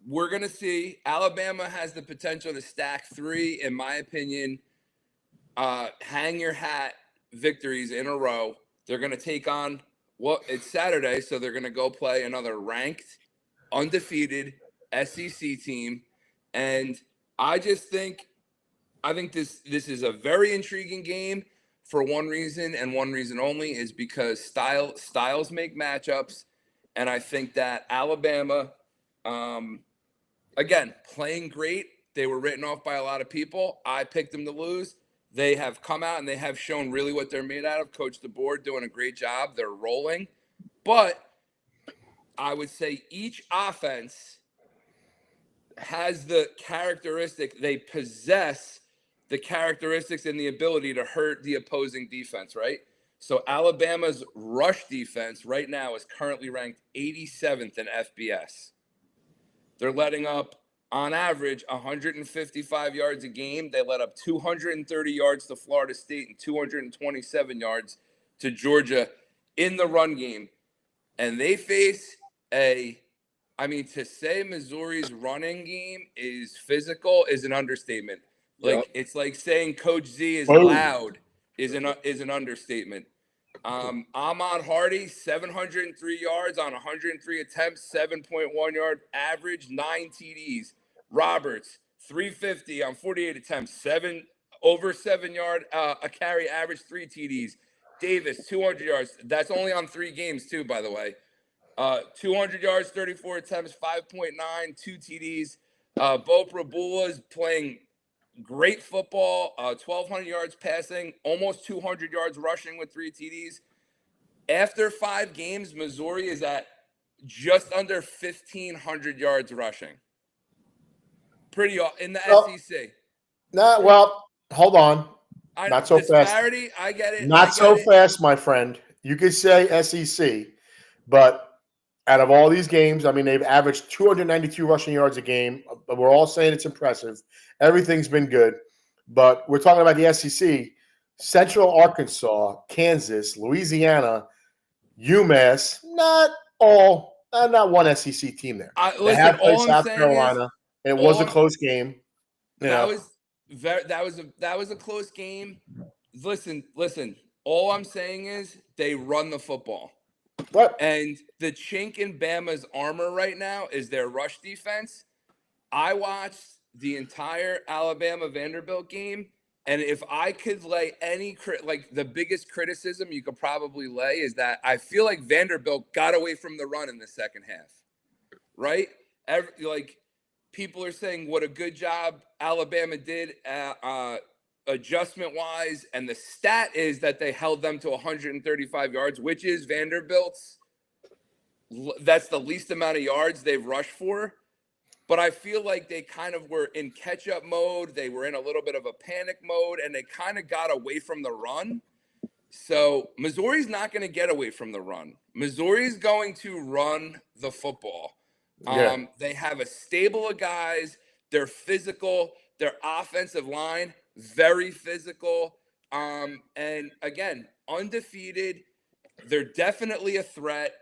we're going to see Alabama has the potential to stack 3, in my opinion, hang your hat victories in a row. They're going to take on, it's Saturday, so they're going to go play another ranked, undefeated SEC team. And I think this is a very intriguing game for one reason, and one reason only, is because styles make matchups. And I think that Alabama, again, playing great. They were written off by a lot of people. I picked them to lose. They have come out and they have shown really what they're made out of. Coach DeBoer doing a great job. They're rolling. But I would say each offense has the characteristic. They possess the characteristics and the ability to hurt the opposing defense, right? So Alabama's rush defense right now is currently ranked 87th in FBS. They're letting up, on average, 155 yards a game. They let up 230 yards to Florida State and 227 yards to Georgia in the run game. And they face to say Missouri's running game is physical is an understatement. It's like saying Coach Z is loud is an understatement. Ahmad Hardy, 703 yards on 103 attempts, 7.1 yard average, 9 TDs. Roberts, 350 on 48 attempts, over 7 yard a carry average, 3 TDs. Davis, 200 yards. That's only on 3 games too, by the way. 200 yards, 34 attempts, 5.9, 2 TDs. Bo Prabula is playing great football, 1,200 yards passing, almost 200 yards rushing with 3 TDs. After 5 games, Missouri is at just under 1,500 yards rushing. Pretty in the SEC. Well, hold on. Not so disparity, fast. I get it. Not so fast, my friend. You could say SEC, but out of all these games, I mean, they've averaged 292 rushing yards a game. We're all saying it's impressive. Everything's been good. But we're talking about the SEC, Central Arkansas, Kansas, Louisiana, UMass, not one SEC team there. They have played South Carolina. It was a close game. That was a close game. Listen. All I'm saying is they run the football. What? And the chink in Bama's armor right now is their rush defense. I watched the entire Alabama Vanderbilt game, and if I could lay the biggest criticism you could probably lay is that I feel like Vanderbilt got away from the run in the second half. Right? People are saying what a good job Alabama did adjustment-wise, and the stat is that they held them to 135 yards, which is Vanderbilt's. That's the least amount of yards they've rushed for. But I feel like they kind of were in catch-up mode. They were in a little bit of a panic mode, and they kind of got away from the run. So Missouri's not going to get away from the run. Missouri's going to run the football. Yeah. They have a stable of guys. They're physical. Their offensive line, very physical. And again, undefeated. They're definitely a threat.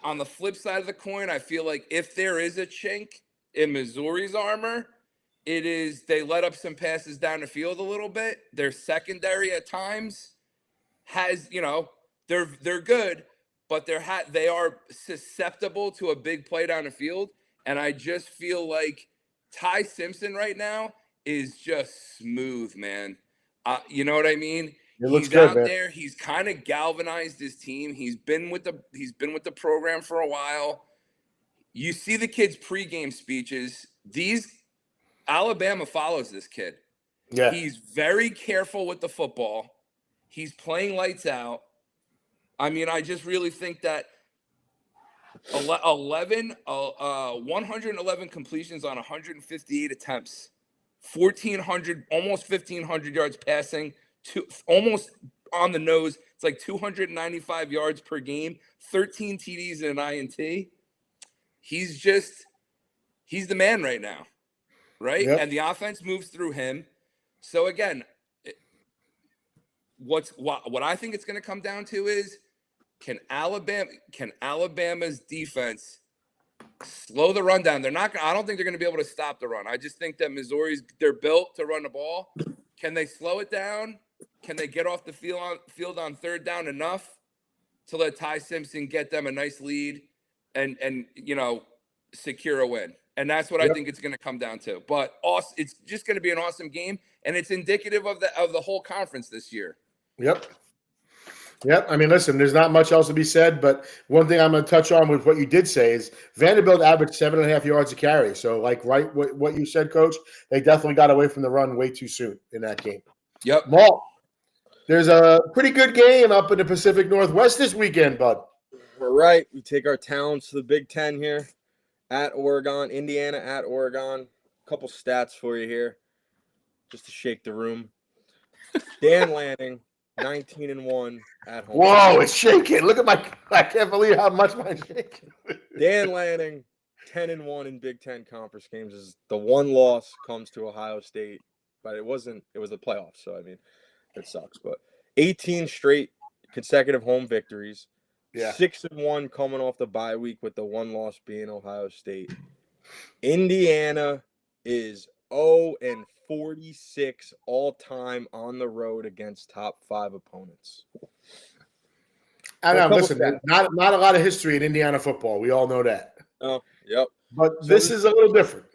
On the flip side of the coin, I feel like if there is a chink in Missouri's armor, it is they let up some passes down the field a little bit. Their secondary at times has, they're good, but they are susceptible to a big play down the field. And I just feel like Ty Simpson right now is just smooth, man. You know what I mean? He's out there. He's kind of galvanized his team. He's been with the program for a while. You see the kid's pregame speeches. Alabama follows this kid. Yeah. He's very careful with the football. He's playing lights out. I mean, I just really think that 111 completions on 158 attempts, 1,400, almost 1,500 yards passing, almost on the nose. It's like 295 yards per game, 13 TDs and an INT. He's the man right now, right? Yep. And the offense moves through him. So again, what I think it's going to come down to is can Alabama's defense slow the run down? I don't think they're going to be able to stop the run. I just think that they're built to run the ball. Can they slow it down? Can they get off the field on third down enough to let Ty Simpson get them a nice lead and secure a win? And that's what I think it's going to come down to. But it's just going to be an awesome game, and it's indicative of the whole conference this year. Yep. I mean, listen, there's not much else to be said, but one thing I'm going to touch on with what you did say is Vanderbilt averaged 7.5 yards a carry. So, what you said, Coach, they definitely got away from the run way too soon in that game. Yep. Malt, there's a pretty good game up in the Pacific Northwest this weekend, bud. We're right. We take our talents to the Big Ten here at Oregon, Indiana at Oregon. A couple stats for you here just to shake the room. Dan Lanning, 19-1 at home. Whoa, it's shaking. Look at I can't believe how much mine's shaking. Dan Lanning, 10-1 in Big Ten conference games. The one loss comes to Ohio State, but it was the playoffs, so I mean, it sucks. But 18 straight consecutive home victories. Yeah. 6-1 coming off the bye week with the one loss being Ohio State. Indiana is 0-46 all-time on the road against top 5 opponents. I know. Listen, not a lot of history in Indiana football. We all know that. Oh, yep. But this is a little different.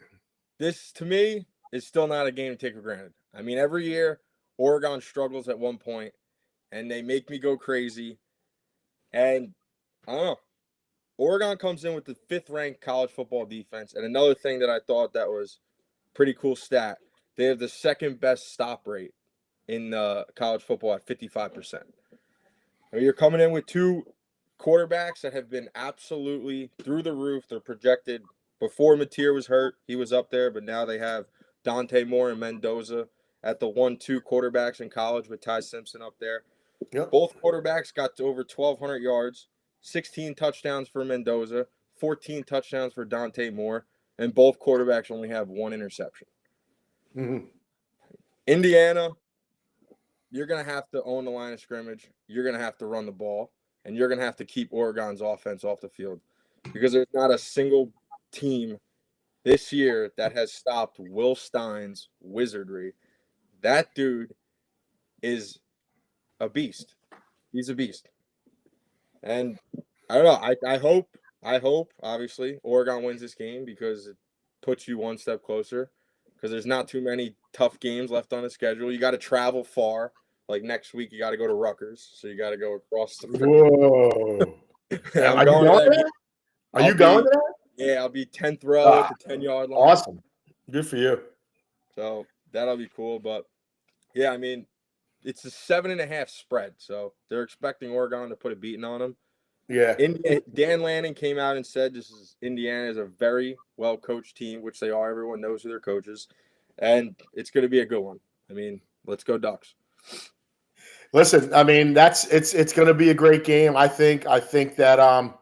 This, to me, is still not a game to take for granted. I mean, every year, Oregon struggles at one point, and they make me go crazy. And, I don't know. Oregon comes in with the 5th-ranked college football defense, and another thing that I thought that was pretty cool stat, they have the 2nd-best stop rate in college football at 55%. You're coming in with 2 quarterbacks that have been absolutely through the roof. They're projected before Mateer was hurt. He was up there, but now they have Dante Moore and Mendoza at the 1-2 quarterbacks in college with Ty Simpson up there. Yep. Both quarterbacks got to over 1,200 yards, 16 touchdowns for Mendoza, 14 touchdowns for Dante Moore, and both quarterbacks only have 1 interception. Mm-hmm. Indiana, you're going to have to own the line of scrimmage. You're going to have to run the ball, and you're going to have to keep Oregon's offense off the field because there's not a single team this year that has stopped Will Stein's wizardry. That dude is a beast. He's a beast. And I don't know. I hope, obviously, Oregon wins this game because it puts you one step closer because there's not too many tough games left on the schedule. You got to travel far. Like next week, you got to go to Rutgers. So you got to go across the Whoa. I'm going to that. Are you going to that? Yeah, I'll be 10th row at the 10-yard line. Awesome. Good for you. So that'll be cool. But, yeah, I mean, it's a 7.5 spread. So they're expecting Oregon to put a beating on them. Yeah. Dan Lanning came out and said Indiana is a very well-coached team, which they are. Everyone knows who their coach is. And it's going to be a good one. I mean, let's go Ducks. Listen, I mean, it's going to be a great game. I think that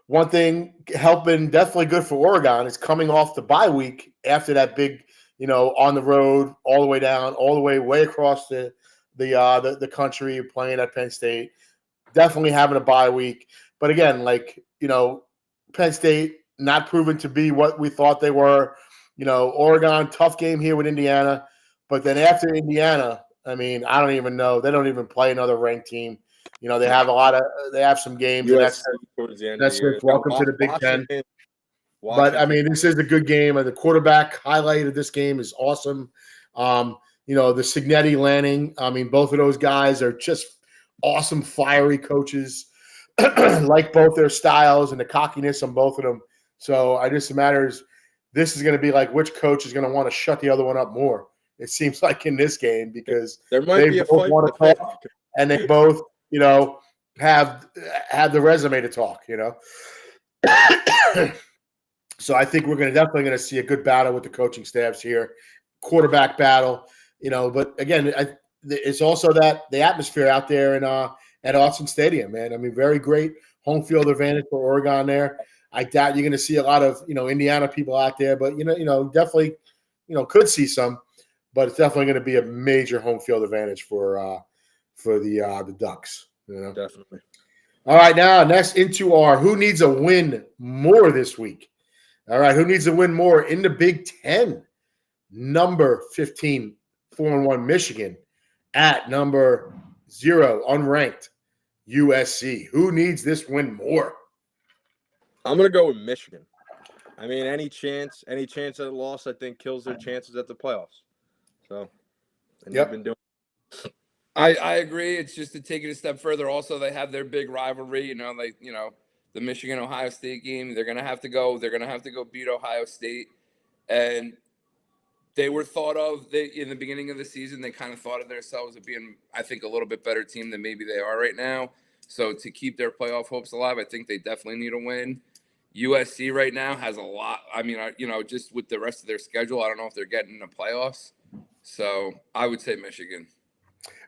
one thing helping definitely good for Oregon is coming off the bye week after that big, on the road all the way down, all the way across the country playing at Penn State. Definitely having a bye week. But again, Penn State not proven to be what we thought they were. Oregon, tough game here with Indiana. But then after Indiana, I mean, I don't even know. They don't even play another ranked team. They have some games. USC and that's welcome to the Big Ten. But, I mean, this is a good game. And the quarterback highlight of this game is awesome. The Cignetti, Lanning, I mean, both of those guys are just awesome, fiery coaches. Like both their styles and the cockiness on both of them. So I just matters. This is going to be like which coach is going to want to shut the other one up more. It seems like in this game because there might be a fight want to talk, and they both, have the resume to talk. So I think we're definitely going to see a good battle with the coaching staffs here, quarterback battle. But again, it's also that the atmosphere out there at Austin Stadium, man. I mean, very great home field advantage for Oregon there. I doubt you're going to see a lot of Indiana people out there, but definitely could see some. But it's definitely going to be a major home field advantage for the Ducks. Definitely. All right, now next into our who needs a win more this week. All right, who needs to win more in the Big Ten? Number 15, 4-1 Michigan at number 0 unranked USC. Who needs this win more? I'm going to go with Michigan. I mean, any chance at a loss, I think, kills their chances at the playoffs. So, yep. Been doing. I agree. It's just to take it a step further. Also, they have their big rivalry. The Michigan-Ohio State game. They're gonna have to go. They're gonna have to go beat Ohio State, and they were thought of. In the beginning of the season, they kind of thought of themselves as being, I think, a little bit better team than maybe they are right now. So to keep their playoff hopes alive, I think they definitely need a win. USC right now has a lot. I mean, just with the rest of their schedule, I don't know if they're getting in the playoffs. So I would say Michigan.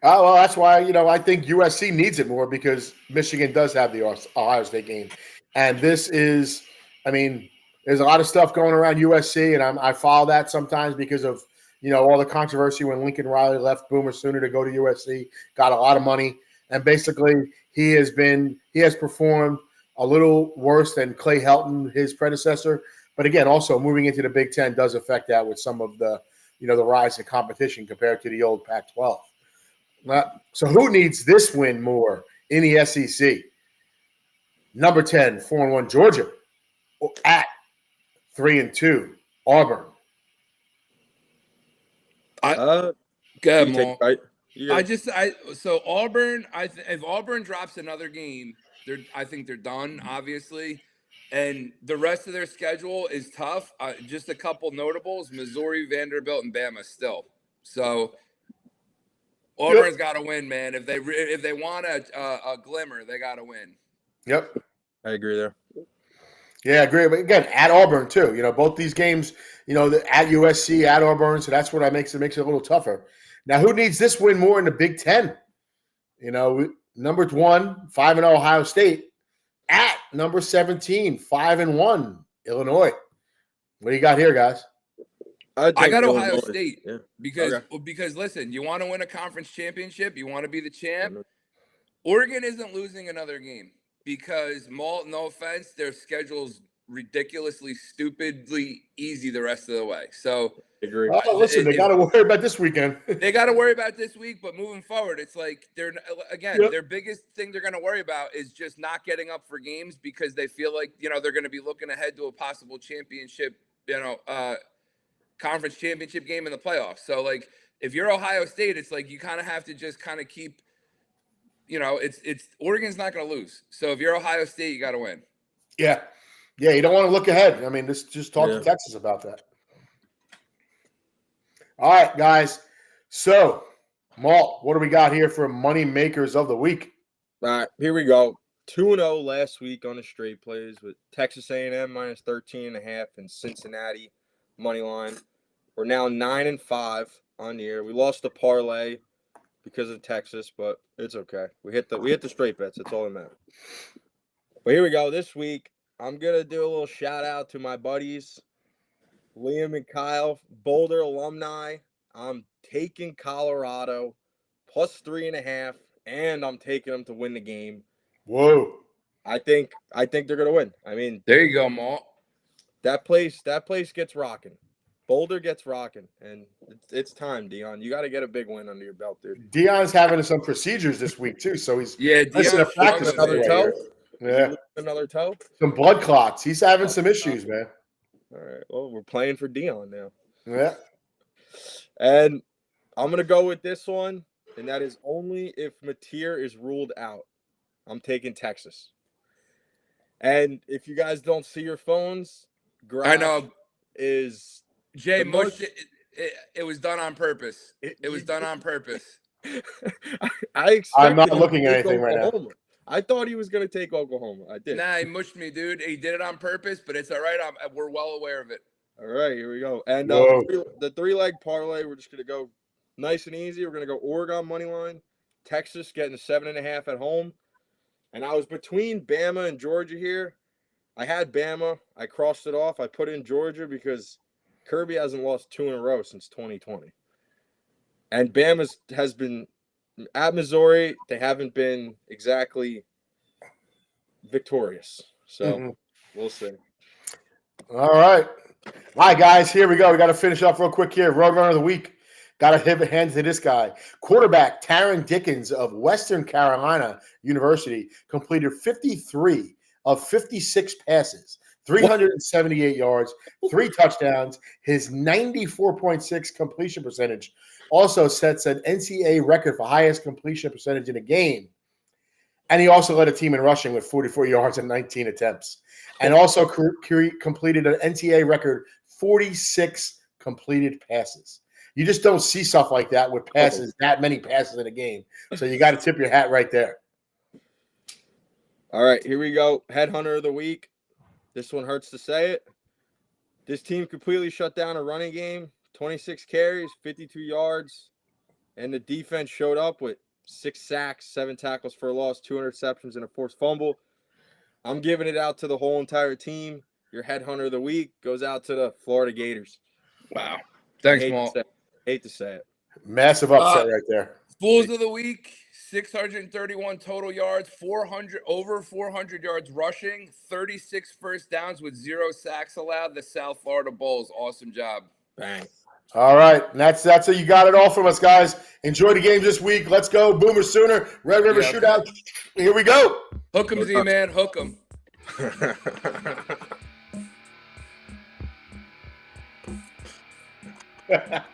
Oh, well, that's why, I think USC needs it more because Michigan does have the Ohio State game. And this is, I mean, there's a lot of stuff going around USC, and I follow that sometimes because of, all the controversy when Lincoln Riley left Boomer Sooner to go to USC, got a lot of money. And basically he has performed a little worse than Clay Helton, his predecessor. But again, also moving into the Big Ten does affect that with some of the, the rise in competition compared to the old Pac-12. So who needs this win more in the SEC? Number 10, 4-1 Georgia at 3-2 Auburn. So Auburn. If Auburn drops another game, I think they're done. Obviously, And the rest of their schedule is tough. Just a couple notables: Missouri, Vanderbilt, and Bama still. So Auburn's got to win, man. If they want a glimmer, they got to win. Yep. I agree there. Yeah, I agree. But again, at Auburn too. Both these games, at USC, at Auburn, so that's what makes it a little tougher. Now, who needs this win more in the Big Ten? Number 1, 5-0 Ohio State at number 17, 5-1 Illinois. What do you got here, guys? I got Illinois. Ohio State because Okay. because listen, you want to win a conference championship, you want to be the champ. Oregon isn't losing another game because Malta, no offense, their schedule's ridiculously, stupidly easy the rest of the way. So agree. Oh, listen, they got to worry about this weekend. They got to worry about this week, but moving forward, it's like their biggest thing they're going to worry about is just not getting up for games because they feel like they're going to be looking ahead to a possible championship, conference championship game in the playoffs. So like if you're Ohio State, it's like you kind of have to just kind of keep, it's Oregon's not going to lose. So if you're Ohio State, you got to win. Yeah. Yeah, you don't want to look ahead. I mean, just talk to Texas about that. All right, guys. So, Malt, what do we got here for money makers of the week? All right, here we go. 2-0 last week on the straight plays with Texas A&M minus 13.5 and Cincinnati money line. We're now 9-5 on the year. We lost the parlay because of Texas, but it's okay. We hit the straight bets. That's all that matters. But here we go. This week, I'm gonna do a little shout out to my buddies, Liam and Kyle, Boulder alumni. I'm taking Colorado plus 3.5, and I'm taking them to win the game. Whoa! I think they're gonna win. I mean, there you go, Malt. That place gets rocking. Boulder gets rocking, and it's time, Dion. You got to get a big win under your belt, dude. Dion's having some procedures this week too, so he's Dion's practice another toe. Yeah, another toe. Some blood clots. He's having some issues, man. All right. Well, we're playing for Dion now. Yeah. And I'm gonna go with this one, and that is only if Mateer is ruled out. I'm taking Texas. And if you guys don't see your phones, I know is Jay Mush. It was done on purpose. It was done on purpose. I'm not looking at anything right now. I thought he was going to take Oklahoma. I did. Nah, he mushed me, dude. He did it on purpose, but it's all right. We're well aware of it. All right, here we go. And the 3-leg parlay, we're just going to go nice and easy. We're going to go Oregon money line, Texas getting 7.5 at home. And I was between Bama and Georgia here. I had Bama. I crossed it off. I put in Georgia because Kirby hasn't lost 2 in a row since 2020. And Bama has been at Missouri. They haven't been exactly victorious. So we'll see. All right. All right, guys. Here we go. We got to finish up real quick here. Roadrunner of the week. Got to give a hand to this guy. Quarterback Taron Dickens of Western Carolina University completed 53 of 56 passes, 378 yards, 3 touchdowns. His 94.6 completion percentage also sets an NCAA record for highest completion percentage in a game. And he also led a team in rushing with 44 yards and 19 attempts. And also completed an NCAA record 46 completed passes. You just don't see stuff like that with passes, that many passes in a game. So you got to tip your hat right there. All right, here we go. Headhunter of the week. This one hurts to say it. This team completely shut down a running game, 26 carries, 52 yards, and the defense showed up with 6 sacks, 7 tackles for a loss, 2 interceptions, and a forced fumble. I'm giving it out to the whole entire team. Your headhunter of the week goes out to the Florida Gators. Wow. Thanks, Malt. Hate to say it. Massive upset right there. Fools of the week, 631 total yards, over 400 yards rushing, 36 first downs with 0 sacks allowed. The South Florida Bulls. Awesome job. Bang. All right. And that's how you got it all from us, guys. Enjoy the game this week. Let's go. Boomer Sooner. Red River Shootout. Here we go. Hook 'em, Z-Man. Hook 'em.